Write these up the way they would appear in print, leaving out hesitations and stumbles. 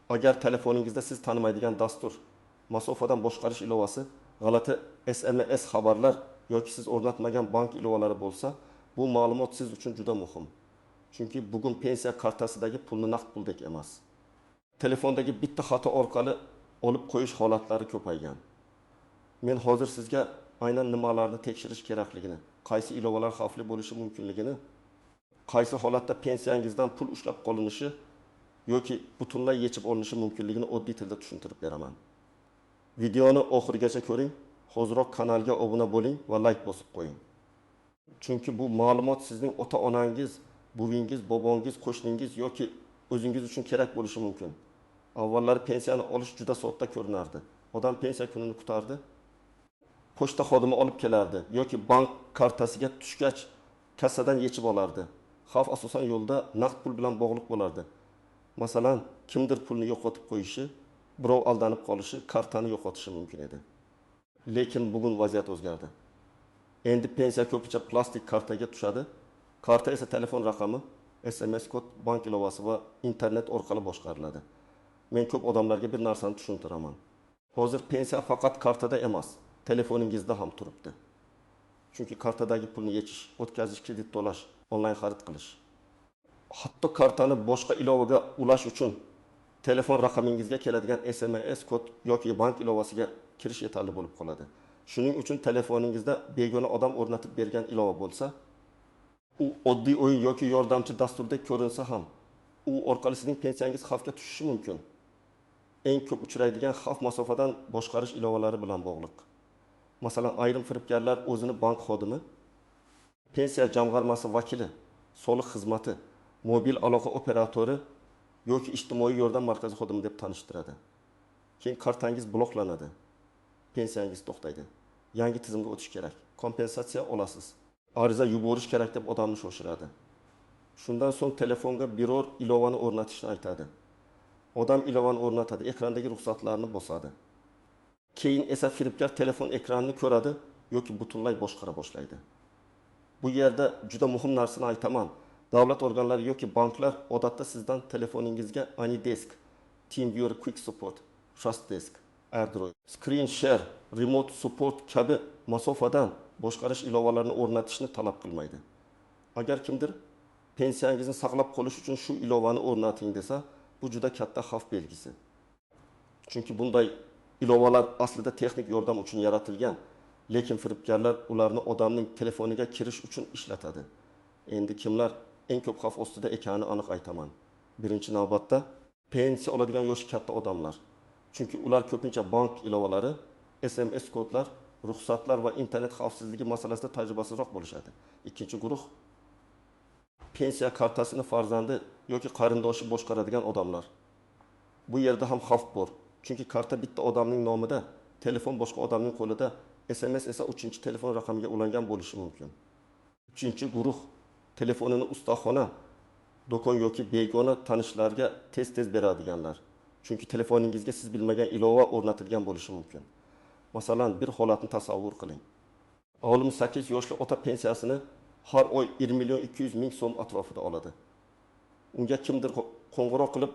Agar telefoningizda siz tanimaydigan dastur, masofadan boshqarish ilovasi, g'alati SMS xabarlar yoki siz o'rnatmagan bank ilovalari bo'lsa, bu ma'lumot siz uchun juda muhim. Chunki bugun pensiya kartasidagi pulni naqd puldek emas. Telefondagi bitta xato orqali olib qo'yish holatlari ko'paygan. Men hozir sizga aynan nimalarni tekshirish kerakligini, qaysi ilovalar xavfli bo'lishi mumkinligini, qaysi holatda pensiyangizdan pul ushlab qolinishi yoki butunlay yechib olinishi mumkinligini oddiy tilda tushuntirib beraman. Videoni oxirigacha ko'ring, hoziroq kanalga obuna bo'ling va like bosib qo'ying. Chunki bu ma'lumot sizning ota-onangiz, buvingiz, bobongiz, qo'shningiz yoki o'zingiz uchun kerak bo'lishi mumkin. Avvallari pensiyani olish juda sodda ko'rinardi. Odam pensiya kunini kutardi, pochta xodimi olib kelardi yoki bank kartasiga tushgach kassadan yechib olardi. Xavf asosan yo'lda naqd pul bilan bog'liq bo'lardi. Masalan, kimdir pulni yo'qotib qo'yishi, birov aldanib qolishi, kartani yo'qotishi mumkin edi. Lekin bugun vaziyat o'zgardi. Endi pensiya ko'pincha plastik kartaga tushadi. Karta esa telefon raqami, SMS kod, bank ilovasi va internet orqali boshqariladi. Men ko'p odamlarga bir narsani tushuntiraman. Hozir pensiya faqat kartada emas, telefoningizda ham turibdi. Chunki kartadagi pulni yechish, o'tkazish, kredit to'lash, onlayn xarid qilish. Hatto kartani boshqa ilovaga ulash uchun telefon raqamingizga keladigan SMS kod yoki bank ilovasiga kirish yetarli bo'lib qoladi. Shuning uchun telefoningizda begona odam o'rnatib bergan ilova bo'lsa, u oddiy o'yin yoki yordamchi dasturdek ko'rinsa ham, u orqali sizning pensiyangiz xavfga tushishi mumkin. Eng ko'p uchraydigan xavf masofadan boshqarish ilovalari bilan bog'liq. Masalan, ayrim firibgarlar o'zini bank xodimi, pensiya jamg'armasi vakili, soliq xizmati, mobil aloqa operatori yoki ijtimoiy yordam markazi xodimi deb tanishtiradi. Keyin kartangiz bloklanadi. Pensiyangiz to'xtaydi. Yangi tizimga o'tish kerak. Kompensatsiya olasiz. Ariza yuborish kerak deb odamni shoshiradi. Shundan so'ng telefonga biror ilovani o'rnatishni aytadi. Odam ilovani o'rnatadi, ekrandagi ruxsatlarni bosadi. Keyin esa firibgar telefon ekranini ko'radi yoki butunlay boshqara boshlaydi. Bu yerda juda muhim narsani aytaman. Davlat organlari yoki banklar odatda sizdan telefoningizga AnyDesk, TeamViewer Quick Support, TrustDesk, AirDroid, Screen Share, Remote Support kabi masofadan boshqarish ilovalarini o'rnatishni talab qilmaydi. Agar kimdir pensiyangizni saqlab qolish uchun shu ilovani o'rnating desa, bu juda katta xavf belgisi. Chunki bunday ilovalar aslida texnik yordam uchun yaratilgan, lekin firibgarlar ularni odamning telefoniga kirish uchun ishlatadi. Endi kimlar eng ko'p xavf ostida ekanini aniq aytaman. Birinchi navbatda pensiya oladigan yoshi katta odamlar. Chunki ular ko'pincha bank ilovalari, SMS kodlar, ruxsatlar va internet xavfsizligi masalasida tajribasizroq bo'lishadi. Ikkinchi guruh pensiya kartasini farzandi yoki qarindoshi boshqaradigan odamlar. Bu yerda ham xavf bor. Chunki karta bitta odamning nomida, telefon boshqa odamning qo'lida, SMS esa 3-chi telefon raqamiga ulangan bo'lishi mumkin. Uchinchi guruh telefonini ustaxona, do'kon yoki begona tanishlarga tez-tez beradiganlar. Chunki telefoningizga siz bilmagan ilova o'rnatilgan bo'lishi mumkin. Masalan, bir holatni tasavvur qiling. 68 yoshli ota pensiyasini har oy 1.200.000 so'm atrofida oladi. Unga kimdir qo'ng'iroq qilib,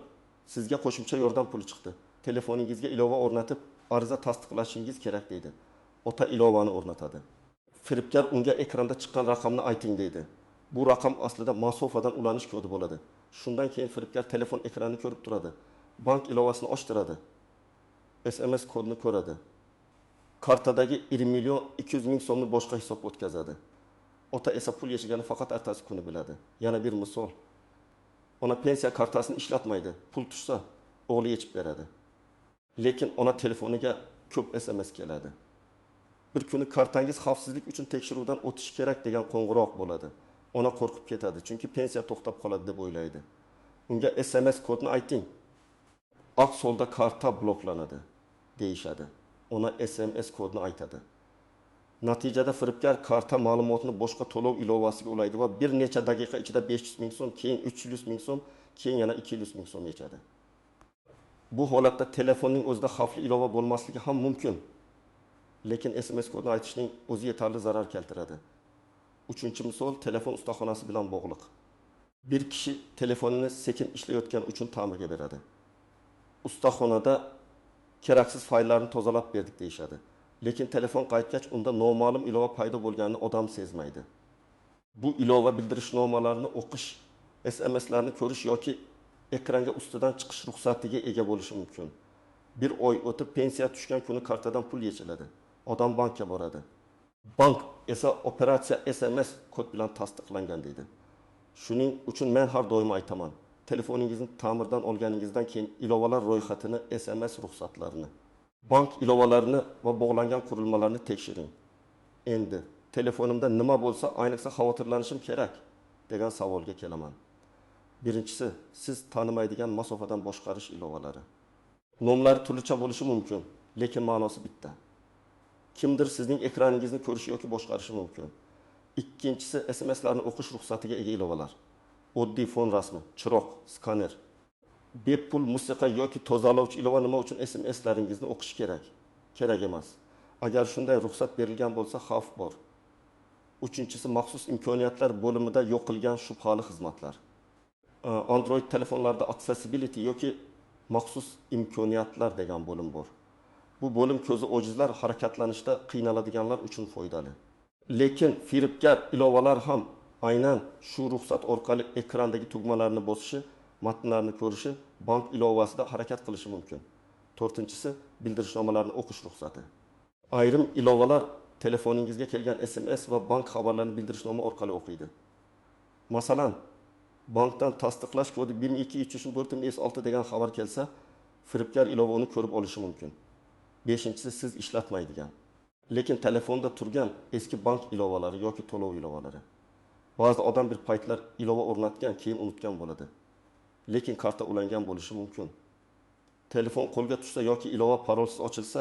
sizga qo'shimcha yordam puli chiqdi. Telefoningizga ilova o'rnatib, ariza tasdiqlashingiz kerak deydi. Ota ilovani o'rnatadi. Firibgar unga ekranda chiqqan raqamni ayting deydi. Bu raqam aslida masofadan ulanish kodi bo'ladi. Shundan keyin firibgar telefon ekranini ko'rib turadi. Bank ilovasini ochtiradi. SMS kodini ko'radi. Kartadagi 1.200.000 so'mni boshqa hisobga o'tkazadi. Ota esa pul yechigani faqat ertasi kuni biladi. Yana bir misol. Ona pensiya kartasini ishlatmaydi. Pul tushsa, o'g'li yechib beradi. Lekin ona telefoniga ko'p SMS keladi. Bir kuni kartangiz xavfsizlik uchun tekshiruvdan o'tish kerak degan qo'ng'iroq bo'ladi. Ona qo'rqib ketadi, chunki pensiya to'xtab qoladi deb o'ylaydi. Unga SMS kodni ayting. Oq solda karta bloklanadi deyishadi. Ona SMS kodni aytadi. Natijada firibgar karta ma'lumotini boshqa to'lov ilovasiga ulaydi va bir necha daqiqa ichida 500.000 so'm, keyin 300.000 so'm, keyin yana 200.000 so'm yechadi. Bu holatda telefonning o'zida xavfli ilova bo'lmasligi ham mumkin. Lekin SMS kodni aytishning o'zi yetarli zarar keltiradi. Uchinchi misol telefon ustaxonasi bilan bog'liq. Bir kishi telefonini sekin ishlayotgani uchun ta'mirga beradi. ustaxonada keraksiz fayllarni tozalab berdik deyishadi. Lekin telefon qaytgach unda noma'lum ilova paydo bo'lganini odam sezmaydi. Bu ilova bildirishnomalarini o'qish, SMS'larni ko'rish yoki ekranga ustidan chiqish ruxsatiga ega bo'lishi mumkin. Bir oy o'tib pensiya tushgan kuni kartadan pul yechiladi. Odam bankka boradi. Bank esa operatsiya SMS kod bilan tasdiqlangan deydi. Shuning uchun men har doim aytaman, telefoningizni ta'mirdan olganingizdan keyin ilovalar ro'yxatini, SMS ruxsatlarini, bank ilovalarini va bog'langan qurilmalarni tekshiring. Endi telefonimda nima bo'lsa, ayniqsa xavotirlanishim kerak degan savolga kelaman. Birinchisi, siz tanimaydigan masofadan boshqarish ilovalari. Nomlari turlicha bo'lishi mumkin, lekin ma'nosi bitta. Kimdir sizning ekraningizni ko'rishi yoki boshqarishi mumkin. Ikkinchisi, SMS'larni o'qish ruxsatiga ega ilovalar. Oddiy fon rasmi, chiroq, skaner. Bepul musiqa yoki tozalovchi ilova nima uchun SMS'laringizni o'qish kerak? Kerak emas. Agar shunday ruxsat berilgan bo'lsa, xavf bor. Uchinchisi, maxsus imkoniyatlar bo'limida yo'qilgan shubhali xizmatlar. Android telefonlarda accessibility yoki maxsus imkoniyatlar degan bo'lim bor. Bu bo'lim ko'zi ojizlar harakatlanishda qiynaladiganlar uchun foydali. Lekin firibgar ilovalar ham aynan shu ruxsat orqali ekrandagi tugmalarni bosishi, matnlarni ko'rishi, bank ilovasida harakat qilishi mumkin. To'rtinchisi, bildirishnomalarni o'qish ruxsati. Ayrim ilovalar telefoningizga kelgan SMS va bank xabarlarini bildirishnoma orqali o'qiydi. Masalan, bankdan tasdiqlash kodi 1233/6 degan xabar kelsa, firibgar ilova uni ko'rib olishi mumkin. Beshinchisi, siz ishlatmaydigan, lekin telefonda turgan eski bank ilovalari yoki to'lov ilovalari. Ba'zi odam bir paytlar ilova o'rnatgan, keyin unutgan bo'ladi. Lekin karta ulangan bo'lishi mumkin. Telefon qo'lga tushsa yoki ilova parolsiz ochilsa,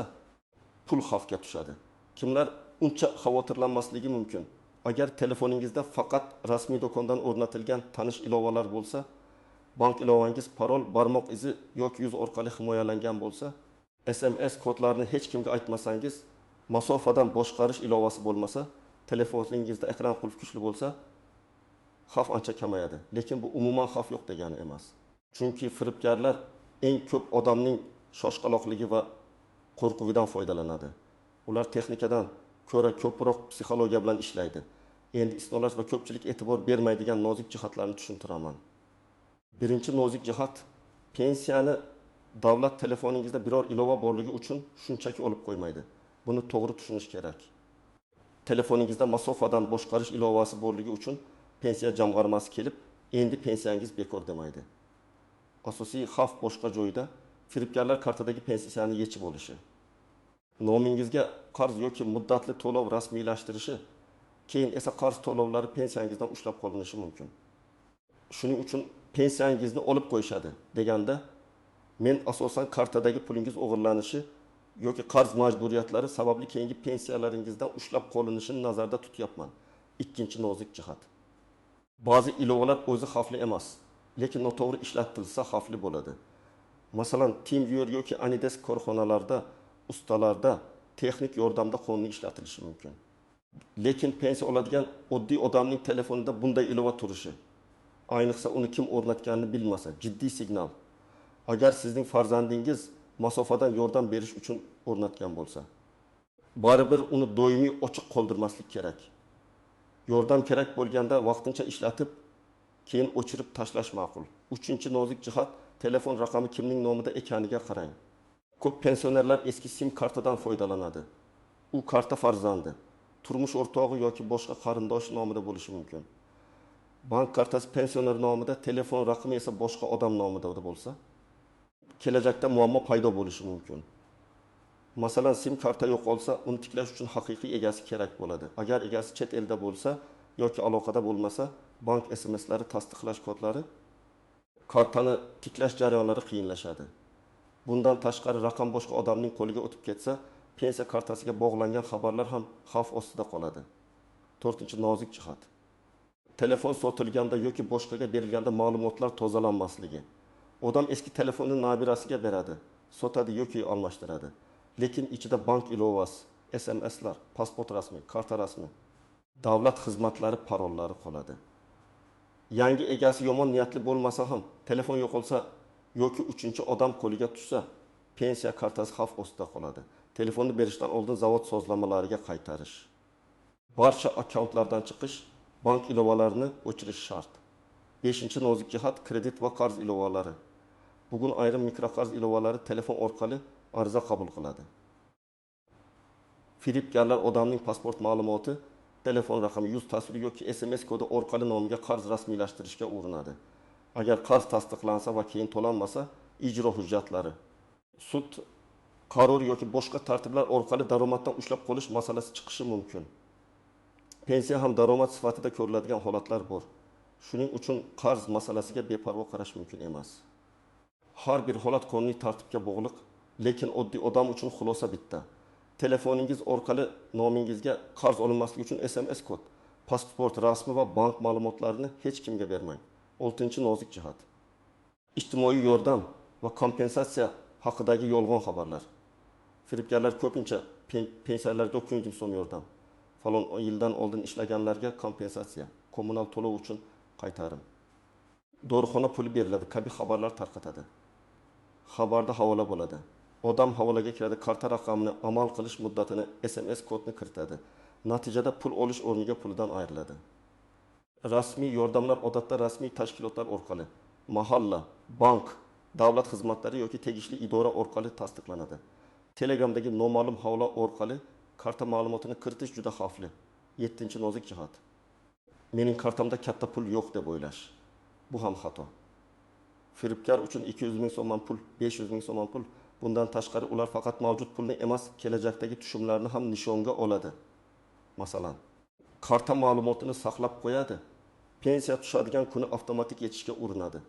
pul xavfga tushadi. Kimlar uncha xavotirlanmasligi mumkin. Agar telefoningizda faqat rasmiy do'kondan o'rnatilgan tanish ilovalar bo'lsa, bank ilovangiz parol, barmoq izi yoki yuz orqali himoyalangan bo'lsa, SMS kodlarini hech kimga aytmasangiz, masofadan boshqarish ilovasi bo'lmasa, telefoningizda ekran qulf kuchli bo'lsa, xavf ancha kamayadi. Lekin bu umuman xavf yo'q degani emas. Chunki firibgarlar eng ko'p odamning shoshqaloqligi va qo'rquvidan foydalanadi. Ular texnikadan ko'ra ko'proq psixologiya bilan ishlaydi. Endi isnolash va ko'pchilik e'tibor bermaydigan nozik jihatlarni tushuntiraman. Birinchi nozik jihat, pensiyani davlat telefoningizda biror ilova borligi uchun shunchaki olib qo'ymaydi. Buni to'g'ri tushunish kerak. Telefoningizda masofadan boshqarish ilovasi borligi uchun pensiya jamg'armasi kelib, endi pensiyangiz bekor demaydi. Asosiy xavf boshqa joyda, firibgarlar kartadagi pensiyani yechib olishi. Nomingizga qarz yoki muddatli to'lov rasmiylashtirishi, keyin esa qarz to'lovlari pensiyangizdan ushlab qolinishi mumkin. Shuning uchun pensiyangizni olib qo'yishadi deganda, men asosan kartadagi pulingiz o'g'irlanishi yoki qarz majburiyatlari sababli keyingi pensiyalaringizdan ushlab qolinishini nazarda tutyapman. Ikkinchi nozik jihat. Ba'zi ilovalar o'zi xavfli emas, lekin noto'g'ri ishlatilsa xavfli bo'ladi. Masalan, TeamViewer yoki Anydesk korxonalarda, ustalarda texnik yordamda qonuniy ishlatilishi mumkin. Lekin pensiya oladigan oddiy odamning telefonida bunday ilova turishi, ayniqsa uni kim o'rnatganini bilmasa, jiddiy signal. Agar sizning farzandingiz masofadan yordam berish uchun o'rnatgan bo'lsa, baribir uni doimiy ochiq qoldirmaslik kerak. Yordam kerak bo'lganda vaqtincha ishlatib, keyin o'chirib tashlash ma'qul. Uchinchi nozik jihat, telefon raqami kimning nomida ekaniga qarang. Ko'p pensionerlar eski SIM kartadan foydalanadi. U karta farzandi, turmush o'rtog'i yoki boshqa qarindosh nomida bo'lishi mumkin. Bank kartasi pensioner nomida, telefon raqami esa boshqa odam nomida bo'lsa, kelajakda muammo paydo bo'lishi mumkin. Masalan, SIM karta yo'qolsa, uni tiklash uchun haqiqiy egasi kerak bo'ladi. Agar egasi chet elda bo'lsa yoki aloqada bo'lmasa, bank SMS'lari, tasdiqlash kodlari, kartani tiklash jarayonlari qiyinlashadi. Bundan tashqari raqam boshqa odamning qo'liga o'tib ketsa, pensiya kartasiga bog'langan xabarlar ham xavf ostida qoladi. To'rtinchi nozik jihat. Telefon sotilganda yoki boshqaga berilganda ma'lumotlar tozalanmasligi. Odam eski telefonni nabirasiga beradi, sotadi yoki almashtiradi. Lekin ichida bank ilovasi, SMS'lar, pasport rasmi, karta rasmi, davlat xizmatlari parollari qoladi. Yangi egasi yomon niyatli bo'lmasa ham, telefon yo'qolsa, yoki uchinchi odam qo'liga tushsa, pensiya kartasi xavf ostida qoladi. Telefonni berishdan oldin zavod sozlamalariga qaytarish. Barcha akkauntlardan chiqish, bank ilovalarini o'chirish shart. 5-nozik jihat kredit va qarz ilovalari. Bugun ayrim mikroqarz ilovalari telefon orqali ariza qabul qiladi. Firibgarlar odamning pasport ma'lumoti, telefon raqami, yuz tasviri yoki SMS kodi orqali nomiga qarz rasmiylashtirishga urinadi. Agar qarz tasdiqlansa va keyin to'lanmasa, ijro hujjatlari, sud qaror yoki boshqa tartiblar orqali daromaddan ushlab qolish masalasi chiqishi mumkin. Pensiya ham daromad sifatida ko'riladigan holatlar bor. Shuning uchun qarz masalasiga beparvo qarash mumkin emas. Har bir holat qonuniy tartibga bog'liq, lekin oddiy odam uchun xulosa bitta. Telefoningiz orqali nomingizga qarz olinmasligi uchun SMS kod, pasport rasmi va bank ma'lumotlarini hech kimga bermang. 6-nozik jihat. Ijtimoiy yordam va kompensatsiya haqidagi yolg'on xabarlar. Firibgarlar ko'pincha pensiyalarga 9 ming so'm yordam, falon yildan oldin ishlaganlarga kompensatsiya, kommunal to'lov uchun qaytarim, dorixona puli beriladi kabi xabarlar tarqatadi. Xabarda havola bo'ladi. Odam havolaga kiradi, karta raqamini, amal qilish muddatini, SMS kodni kiritadi. Natijada pul olish o'rniga puldan ayriladi. Rasmiy yordamlar odatda rasmiy tashkilotlar orqali, mahalla, bank, davlat xizmatlari yoki tegishli idora orqali tasdiqlanadi. Telegramdagi noma'lum havola orqali karta ma'lumotini kiritish juda xavfli. 7-nozik jihat. Mening kartamda katta pul yo'q deb o'ylash. Bu ham xato. Firibgar uchun 200 ming so'm pul, 500 ming so'm pul. Bundan tashqari ular faqat mavjud pulni emas, kelajakdagi tushumlarni ham nishonga oladi. Masalan, karta ma'lumotini saqlab qo'yadi. Pensiya tushadigan kuni avtomatik yetishga urinadi.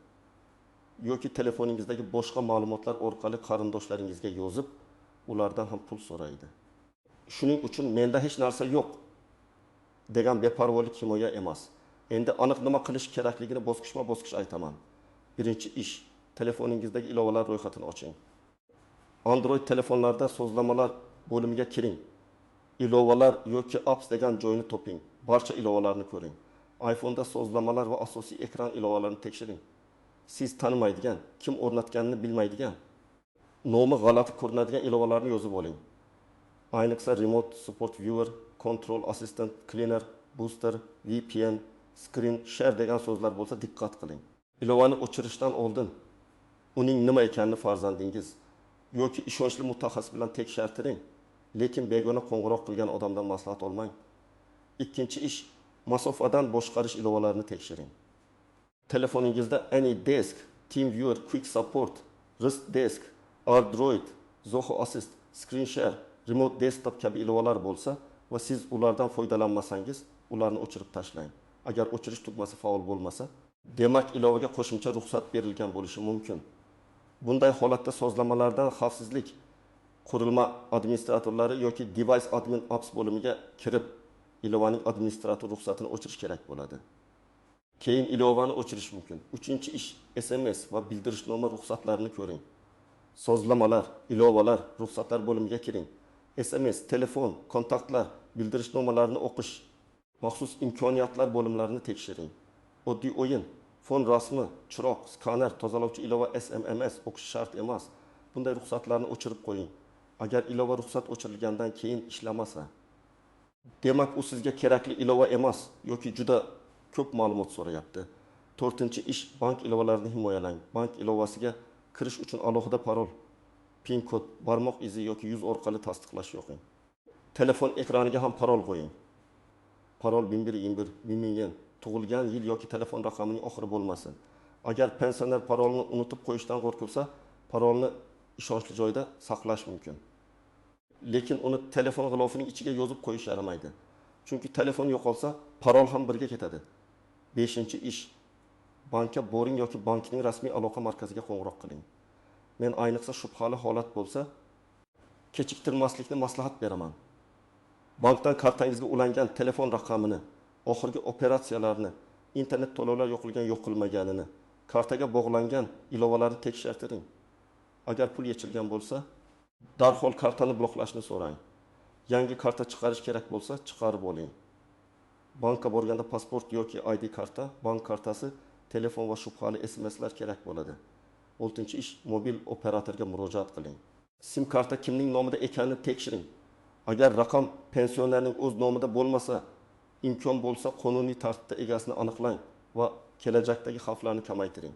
Yoki telefoningizdagi boshqa ma'lumotlar orqali qarindoshlaringizga yozib, ulardan ham pul so'raydi. Shuning uchun menda hech narsa yo'q degan beparvolik himoya emas. Endi aniq nima qilish kerakligini bosqichma-bosqich aytaman. Birinchi ish, telefoningizdagi ilovalar ro'yxatini oching. Android telefonlarda sozlamalar bo'limiga kiring. Ilovalar yoki apps degan joyni toping. Barcha ilovalarni ko'ring. iPhone'da sozlamalar va asosiy ekran ilovalarini tekshiring. Siz tanimaydigan, kim o'rnatganini bilmaydigan, nomi g'alati ko'rinadigan ilovalarni yozib oling. Ayniqsa Remote Support Viewer, Control Assistant, Cleaner, Booster, VPN, Screen Share degan so'zlar bo'lsa diqqat qiling. Ilovani o'chirishdan oldin uning nima ekanini farzandingiz yoki ishonchli mutaxassis bilan tekshirtiring, lekin begona qo'ng'iroq qilgan odamdan maslahat olmang. Ikkinchi ish, masofadan boshqarish ilovalarini tekshiring. Telefoningizda AnyDesk, TeamViewer, Quick Support, RistDesk, Android, Zoho Assist, ScreenShare, Remote Desktop kabi ilovalar bo'lsa va siz ulardan foydalanmasangiz, ularni o'chirib tashlang. Agar o'chirish tugmasi faol bo'lmasa, demak ilovaga qo'shimcha ruxsat berilgan bo'lishi mumkin. Bunday holatda sozlamalardan xavfsizlik qurilma administratorlari yoki Device Admin Apps bo'limiga kirib, ilovaning administrator ruxsatini o'chirish kerak bo'ladi. Keyin ilovani o'chirish mumkin. Uchinchi ish, SMS va bildirishnoma ruxsatlarini ko'ring. Sozlamalar, ilovalar, ruxsatlar bo'limiga kiring. SMS, telefon, kontaktlar, bildirishnomalarini o'qish, maxsus imkoniyatlar bo'limlarini tekshiring. Oddiy o'yin, fon rasmi, chiroq, skaner, tozalovchi ilova SMMS o'qish shart emas. Bunday ruxsatlarni o'chirib qo'ying. Agar ilova ruxsat o'chirilgandan keyin ishlamasa, demak u sizga kerakli ilova emas yoki juda ko'p ma'lumot so'rayapti. 4-ish, bank ilovalarini himoyalang. Bank ilovasiga kirish uchun alohida parol, PIN kod, barmoq izi yoki yuz orqali tasdiqlash yo'qing. Telefon ekraniga ham parol qo'ying. Parol 1121, 1000 yen, tug'ilgan yil yoki telefon raqamining oxiri bo'lmasin. Agar pensioner parolni unutib qo'yishdan qo'rqilsa, parolni ishonchli joyda saqlash mumkin. Lekin uni telefon g'ilofining ichiga yozib qo'yish yaramaydi. Chunki telefon yo'qolsa, parol ham birga ketadi. 5-ish, bankka boring yoki bankning rasmiy aloqa markaziga qo'ng'iroq qiling. Men ayniqsa shubhali holat bo'lsa, kechiktirmaslikni maslahat beraman. Bankdan kartangizga ulangan telefon raqamini, oxirgi operatsiyalarni, internet to'lovlar yo'qilgan yo'qilmaganini, kartaga bog'langan ilovalarni tekshirtiring. Agar pul yechilgan bo'lsa, darhol kartani bloklashni so'rang. Yangi karta chiqarish kerak bo'lsa, chiqarib oling. Bankka borganda pasport yoki ID karta, bank kartasi, telefon va shubhali SMSlar kerak bo'ladi. Oltinchi ish, mobil operatorga murojaat qiling. Sim karta kimning nomida ekanini tekshiring. Agar raqam pensionerning o'z nomida bo'lmasa, imkon bo'lsa qonuniy tartibda egasini aniqlang va kelajakdagi xavflarni kamaytiring.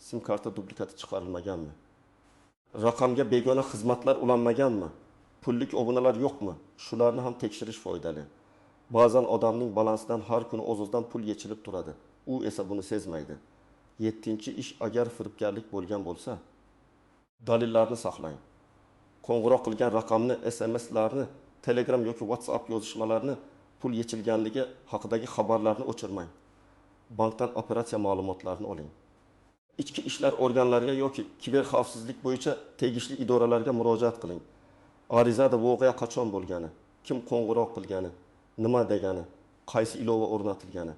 Sim karta dublikati chiqarilmaganmi? Raqamga begona xizmatlar ulanmaganmi? Pullik obunalar yo'qmi? Shularni ham tekshirish foydali. Ba'zan odamning balansidan har kuni o'z-o'zidan pul yechilib turadi. U esa buni sezmaydi. 7-ish, agar firibgarlik bo'lgan bo'lsa, dalillarni saqlang. Qo'ng'iroq qilgan raqamni, SMS'larni, Telegram yoki WhatsApp yozishmalarini, pul yechilganligi haqidagi xabarlarni o'chirmang. Bankdan operatsiya ma'lumotlarini oling. Ichki ishlar organlariga yoki kiber xavfsizlik bo'yicha tegishli idoralarga murojaat qiling. Arizada voqea qachon bo'lgani, kim qo'ng'iroq qilgani, nima degani, qaysi ilova o'rnatilgani,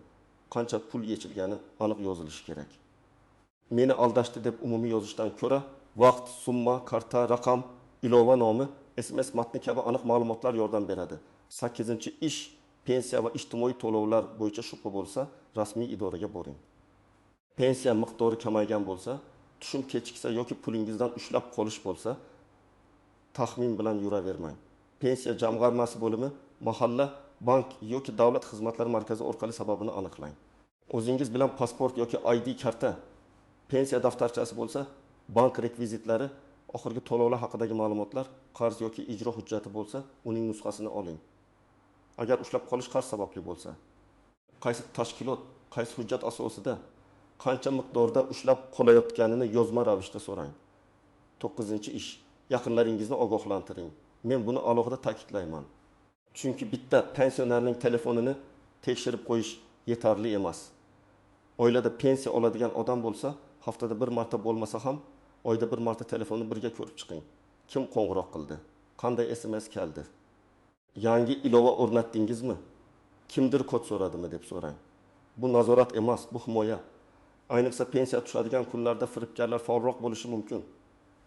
qancha pul yechilgani aniq yozilishi kerak. Meni aldashdi deb umumiy yozishdan ko'ra, vaqt, summa, karta, raqam, ilova nomi, SMS matni kabi aniq ma'lumotlar yordam beradi. 8-ish, pensiya va ijtimoiy to'lovlar bo'yicha shubha bo'lsa, rasmiy idoraga boring. Pensiya miqdori kamaygan bo'lsa, tushum kechiksa yoki pulingizdan ushlab qolish bo'lsa, taxmin bilan yuravermang. Pensiya jamg'armasi bo'limi, mahalla, bank yoki davlat xizmatlari markazi orqali sababini aniqlang. O'zingiz bilan pasport yoki ID karta, pensiya daftarchasi bo'lsa, bank rekvizitlari, oxirgi to'lovlar haqidagi ma'lumotlar, qarz yoki ijro hujjati bo'lsa, uning nusxasini oling. Agar ushlab qolish qarz sababli bo'lsa, qaysi tashkilot, qaysi hujjat asosida, qancha miqdorda ushlab qolayotganini yozma ravishda so'rang. 9-ish, yaqinlaringizni ogohlantiring. Men buni alohida ta'kidlayman. Chunki bitta pensionerning telefonini tekshirib qo'yish yetarli emas. Oilada pensiya oladigan odam bo'lsa, haftada bir marta bo'lmasa ham, oyda bir marta telefonni birga ko'rib chiqing. Kim qo'ng'iroq qildi? Qanday SMS keldi? Yangi ilova o'rnatdingizmi? Kimdir kod so'radimi deb so'rang. Bu nazorat emas, bu himoya. Ayniqsa pensiya tushadigan kunlarda firibgarlar faolroq bo'lishi mumkin.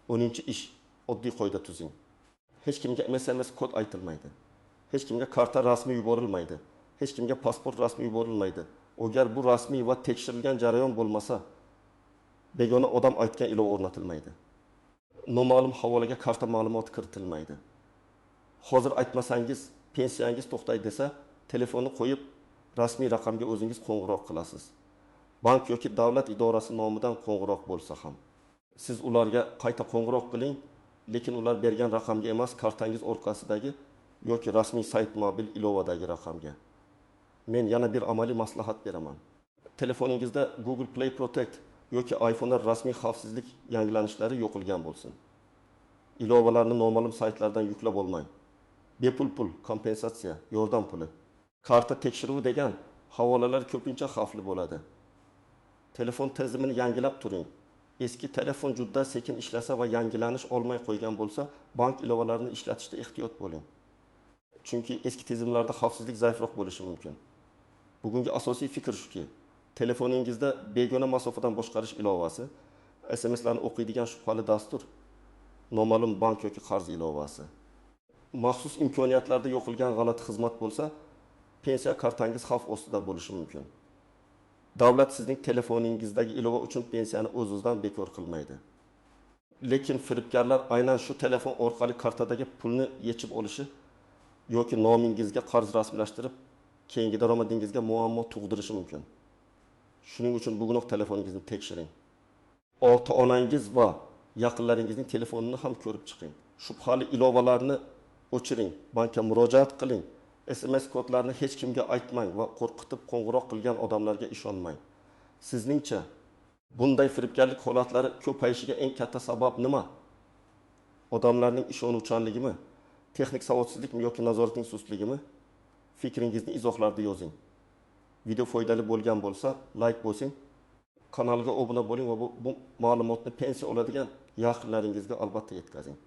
10-ish, oddiy qoida tuzing. Hech kimga SMS kod aytilmaydi. Hech kimga karta rasmiy yuborilmaydi. Hech kimga pasport rasmiy yuborilmaydi. Agar bu rasmiy va tekshirilgan jarayon bo'lmasa, begona odam aytgan ilova o'rnatilmaydi. Noma'lum havolaga karta ma'lumoti kiritilmaydi. Hozir aytmasangiz, pensiyangiz to'xtaydi desa, telefonni qo'yib, rasmiy raqamga o'zingiz qo'ng'iroq qilasiz. Bank yoki davlat idorasi nomidan qo'ng'iroq bo'lsa ham, siz ularga qayta qo'ng'iroq qiling, lekin ular bergan raqamga emas, kartangiz orqasidagi yoki rasmiy sayt mobil ilovadagi raqamga. Men yana bir amaliy maslahat beraman. Telefoningizda Google Play Protect yoki iPhone'lar rasmiy xavfsizlik yangilanishlari yo'qilgan bo'lsin. Ilovalarni noma'lum saytlardan yuklab olmang. Bepul pul, kompensatsiya, yordam puli. Karta tekshiruvi degan havolalar ko'pincha xavfli bo'ladi. Telefon tizimini yangilab turing. Eski telefon juda sekin ishlasa va yangilanish olmay qo'ygan bo'lsa, bank ilovalarini ishlatishda ehtiyot bo'ling. Chunki eski tizimlarda xavfsizlik zaifroq bo'lishi mumkin. Bugungi asosiy fikr shuki, telefoningizda begona masofadan boshqarish ilovasi, SMS'larni o'qiydigan shubhali dastur, noma'lum bank yoki qarz ilovasi. Maxsus imkoniyatlarda yo'qilgan g'alati xizmat bo'lsa, pensiya kartangiz xavf ostida bo'lishi mumkin. Davlat sizning telefoningizdagi ilova uchun pensiyani o'z-o'zidan bekor qilmaydi. Lekin firibgarlar aynan shu telefon orqali kartadagi pulni yechib olishi yoki nomingizga qarz rasmiylashtirib, keyingi daromadingizga muammo tug'dirishi mumkin. Shuning uchun bugunoq telefoningizni tekshiring. Ota-onangiz va yaqinlaringizning telefonini ham ko'rib chiqing. Shubhali ilovalarni o'chiring, bankka murojaat qiling. SMS kodlarni hech kimga aytmang va qo'rqitib qo'ng'iroq qilgan odamlarga ishonmang. Sizningcha bunday firibgarlik holatlari ko'payishiga eng katta sabab nima? Odamlarning ishonuvchanligimi, texnik savodsizlikmi yoki nazoratning sustligimi? Fikringizni izohlarda yozing. Video foydali bo'lgan bo'lsa, like bosing, kanalga obuna bo'ling va bu ma'lumotni pensiya oladigan yaqinlaringizga albatta yetkazing.